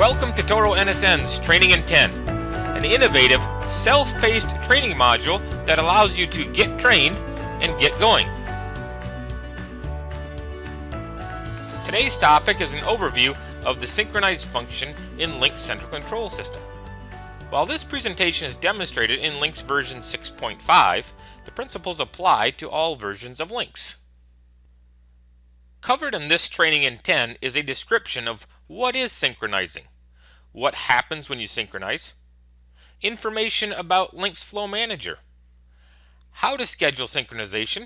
Welcome to Toro NSN's Training in 10, an innovative, self-paced training module that allows you to get trained and get going. Today's topic is an overview of the synchronize function in Lynx Central Control System. While this presentation is demonstrated in Lynx version 6.5, the principles apply to all versions of Lynx. Covered in this Training in 10 is a description of what is synchronizing, what happens when you synchronize, information about Lynx Flow Manager, how to schedule synchronization,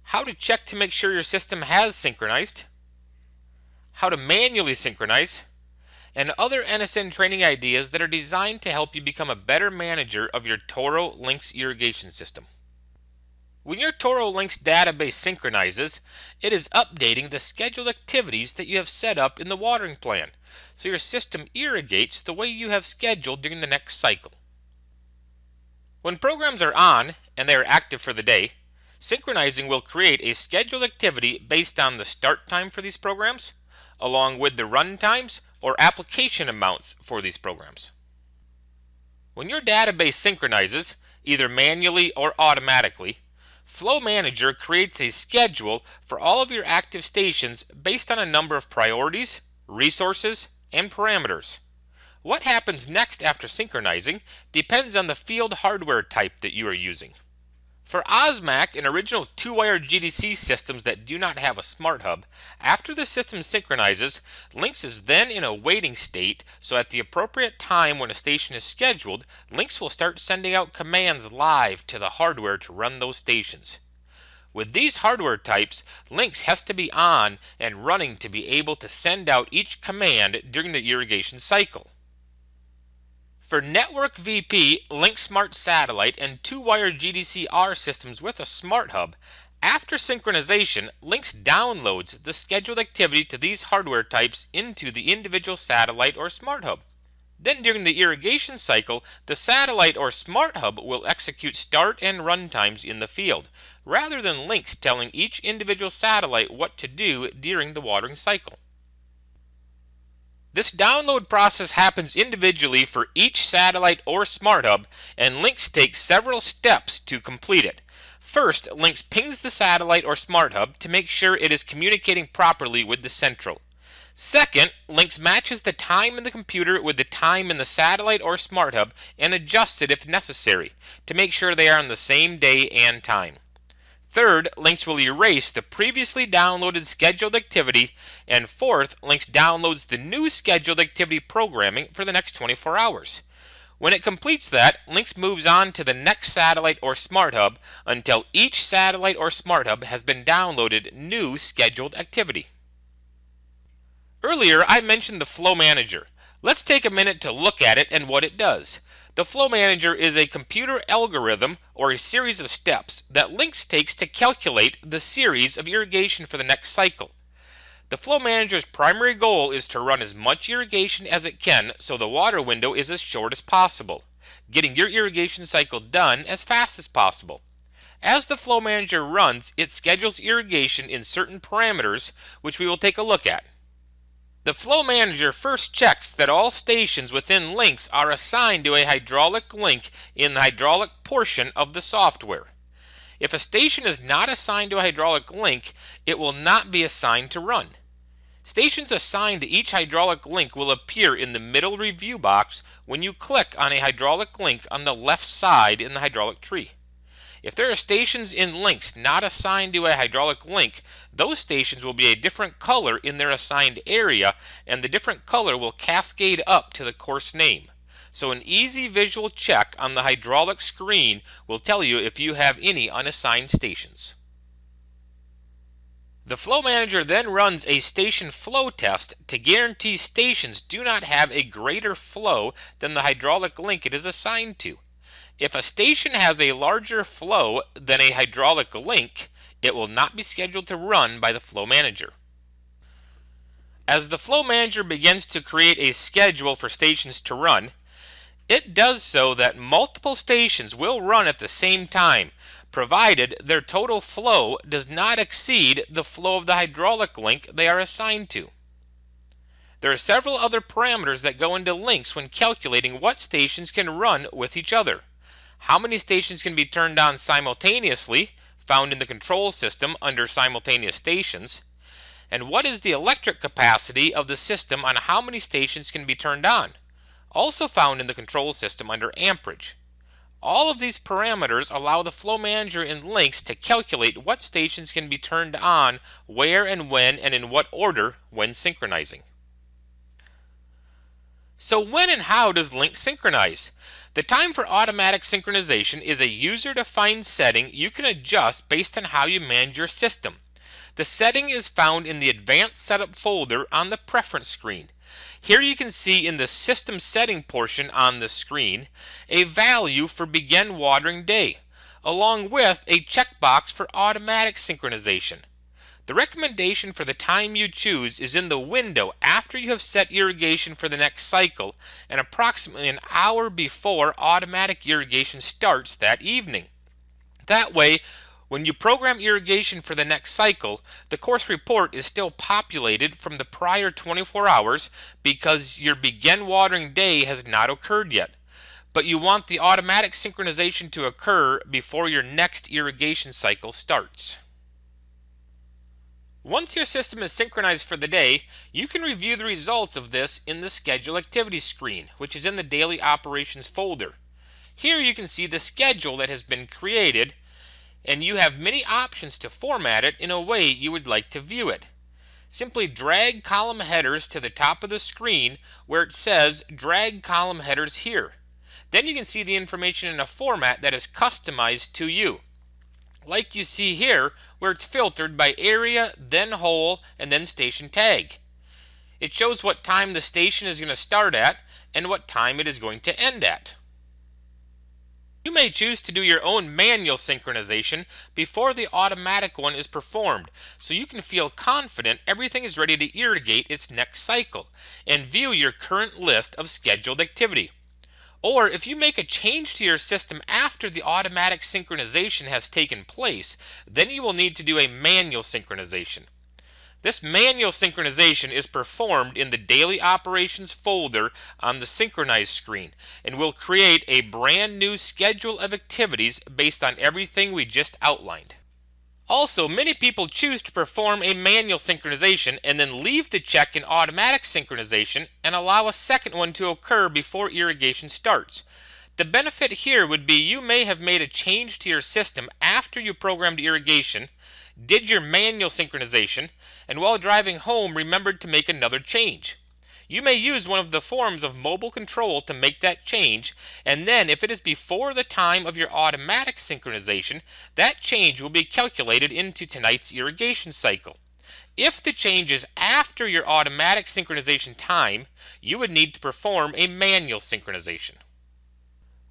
how to check to make sure your system has synchronized, how to manually synchronize, and other NSN training ideas that are designed to help you become a better manager of your Toro Lynx irrigation system. When your Toro Lynx database synchronizes, it is updating the scheduled activities that you have set up in the watering plan, so your system irrigates the way you have scheduled during the next cycle. When programs are on and they are active for the day, synchronizing will create a scheduled activity based on the start time for these programs, along with the run times or application amounts for these programs. When your database synchronizes, either manually or automatically, Flow Manager creates a schedule for all of your active stations based on a number of priorities, resources, and parameters. What happens next after synchronizing depends on the field hardware type that you are using. For OSMAC and original 2-wire GDC systems that do not have a smart hub, after the system synchronizes, Lynx is then in a waiting state, so at the appropriate time when a station is scheduled, Lynx will start sending out commands live to the hardware to run those stations. With these hardware types, Lynx has to be on and running to be able to send out each command during the irrigation cycle. For Network VP, Lynx Smart Satellite, and 2-wire GDC-R systems with a smart hub, after synchronization, Lynx downloads the scheduled activity to these hardware types into the individual satellite or smart hub. Then during the irrigation cycle, the satellite or smart hub will execute start and run times in the field, rather than Lynx telling each individual satellite what to do during the watering cycle. This download process happens individually for each satellite or smart hub, and Lynx takes several steps to complete it. First, Lynx pings the satellite or smart hub to make sure it is communicating properly with the central. Second, Lynx matches the time in the computer with the time in the satellite or smart hub and adjusts it if necessary to make sure they are on the same day and time. Third, Lynx will erase the previously downloaded scheduled activity, and fourth, Lynx downloads the new scheduled activity programming for the next 24 hours. When it completes that, Lynx moves on to the next satellite or smart hub until each satellite or smart hub has been downloaded new scheduled activity. Earlier, I mentioned the Flow Manager. Let's take a minute to look at it and what it does. The Flow Manager is a computer algorithm or a series of steps that Lynx takes to calculate the series of irrigation for the next cycle. The Flow Manager's primary goal is to run as much irrigation as it can so the water window is as short as possible, getting your irrigation cycle done as fast as possible. As the Flow Manager runs, it schedules irrigation in certain parameters, which we will take a look at. The Flow Manager first checks that all stations within Lynx are assigned to a hydraulic link in the hydraulic portion of the software. If a station is not assigned to a hydraulic link, it will not be assigned to run. Stations assigned to each hydraulic link will appear in the middle review box when you click on a hydraulic link on the left side in the hydraulic tree. If there are stations in Lynx not assigned to a hydraulic link, those stations will be a different color in their assigned area, and the different color will cascade up to the course name. So an easy visual check on the hydraulic screen will tell you if you have any unassigned stations. The Flow Manager then runs a station flow test to guarantee stations do not have a greater flow than the hydraulic link it is assigned to. If a station has a larger flow than a hydraulic link, it will not be scheduled to run by the Flow Manager. As the Flow Manager begins to create a schedule for stations to run, it does so that multiple stations will run at the same time, provided their total flow does not exceed the flow of the hydraulic link they are assigned to. There are several other parameters that go into links when calculating what stations can run with each other. How many stations can be turned on simultaneously, found in the control system under simultaneous stations, and what is the electric capacity of the system on how many stations can be turned on, also found in the control system under amperage. All of these parameters allow the flow manager in links to calculate what stations can be turned on, where and when, and in what order when synchronizing. So when and how does Link synchronize? The time for automatic synchronization is a user-defined setting you can adjust based on how you manage your system. The setting is found in the Advanced Setup folder on the Preference screen. Here you can see in the System Setting portion on the screen a value for Begin Watering Day, along with a checkbox for automatic synchronization. The recommendation for the time you choose is in the window after you have set irrigation for the next cycle and approximately an hour before automatic irrigation starts that evening. That way, when you program irrigation for the next cycle, the course report is still populated from the prior 24 hours because your begin watering day has not occurred yet. But you want the automatic synchronization to occur before your next irrigation cycle starts. Once your system is synchronized for the day, you can review the results of this in the Schedule Activities screen, which is in the Daily Operations folder. Here you can see the schedule that has been created, and you have many options to format it in a way you would like to view it. Simply drag column headers to the top of the screen where it says Drag Column Headers Here. Then you can see the information in a format that is customized to you. Like you see here, where it's filtered by area, then whole, and then station tag. It shows what time the station is going to start at and what time it is going to end at. You may choose to do your own manual synchronization before the automatic one is performed, so you can feel confident everything is ready to irrigate its next cycle and view your current list of scheduled activity. Or if you make a change to your system after the automatic synchronization has taken place, then you will need to do a manual synchronization. This manual synchronization is performed in the Daily Operations folder on the Synchronize screen and will create a brand new schedule of activities based on everything we just outlined. Also, many people choose to perform a manual synchronization and then leave the check in automatic synchronization and allow a second one to occur before irrigation starts. The benefit here would be you may have made a change to your system after you programmed irrigation, did your manual synchronization, and while driving home remembered to make another change. You may use one of the forms of mobile control to make that change, and then if it is before the time of your automatic synchronization, that change will be calculated into tonight's irrigation cycle. If the change is after your automatic synchronization time, you would need to perform a manual synchronization.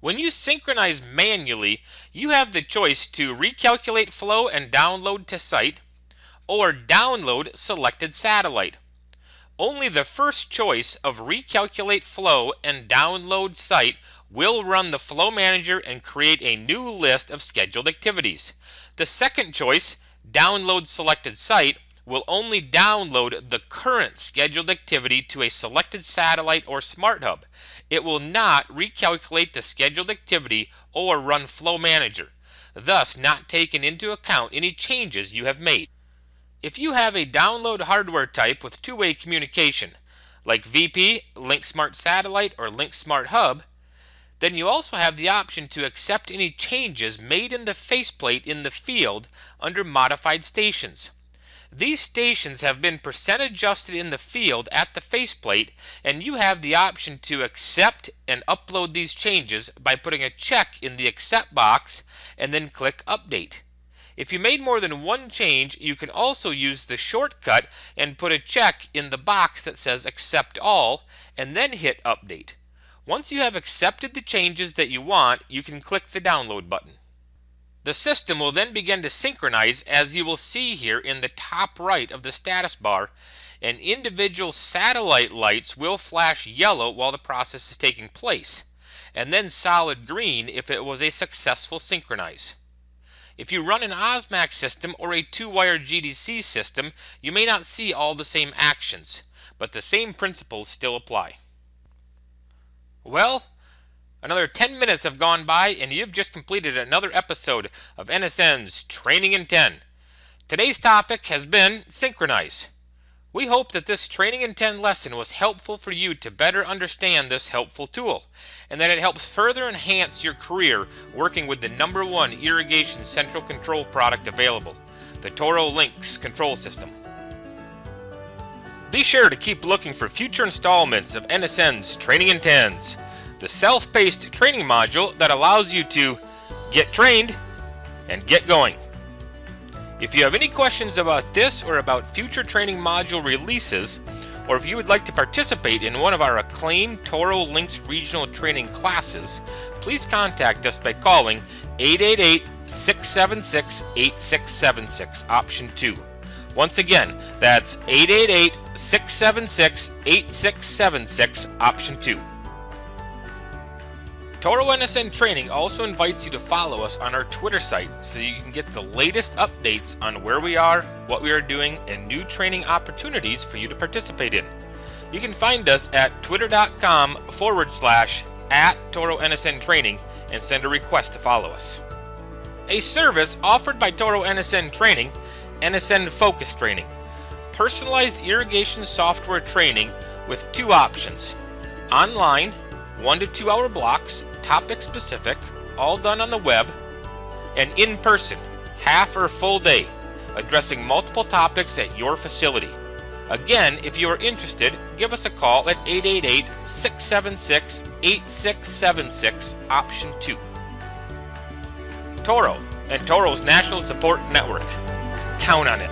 When you synchronize manually, you have the choice to recalculate flow and download to site, or download selected satellite. Only the first choice of recalculate flow and download site will run the flow manager and create a new list of scheduled activities. The second choice, download selected site, will only download the current scheduled activity to a selected satellite or smart hub. It will not recalculate the scheduled activity or run flow manager, thus not taking into account any changes you have made. If you have a download hardware type with two-way communication, like VP, Link Smart Satellite, or Link Smart Hub, then you also have the option to accept any changes made in the faceplate in the field under Modified Stations. These stations have been percent adjusted in the field at the faceplate, and you have the option to accept and upload these changes by putting a check in the Accept box and then click Update. If you made more than one change, you can also use the shortcut and put a check in the box that says Accept All and then hit Update. Once you have accepted the changes that you want, you can click the Download button. The system will then begin to synchronize, as you will see here in the top right of the status bar, and individual satellite lights will flash yellow while the process is taking place, and then solid green if it was a successful synchronize. If you run an OSMAC system or a two-wire GDC system, you may not see all the same actions, but the same principles still apply. Well, another 10 minutes have gone by and you've just completed another episode of NSN's Training in 10. Today's topic has been Synchronize. We hope that this Training in 10 lesson was helpful for you to better understand this helpful tool, and that it helps further enhance your career working with the #1 irrigation central control product available, the Toro Lynx control system. Be sure to keep looking for future installments of NSN's Training in 10s, the self-paced training module that allows you to get trained and get going. If you have any questions about this or about future training module releases, or if you would like to participate in one of our acclaimed Toro Lynx regional training classes, please contact us by calling 888-676-8676, option 2. Once again, that's 888-676-8676, option 2. Toro NSN Training also invites you to follow us on our Twitter site so that you can get the latest updates on where we are, what we are doing, and new training opportunities for you to participate in. You can find us at twitter.com/@Toro NSN Training and send a request to follow us. A service offered by Toro NSN Training, NSN Focus Training. Personalized irrigation software training with 2 options: online, 1 to 2 hour blocks, topic specific, all done on the web, and in person, half or full day, addressing multiple topics at your facility. Again, if you are interested, give us a call at 888-676-8676, option 2. Toro and Toro's National Support Network. Count on it.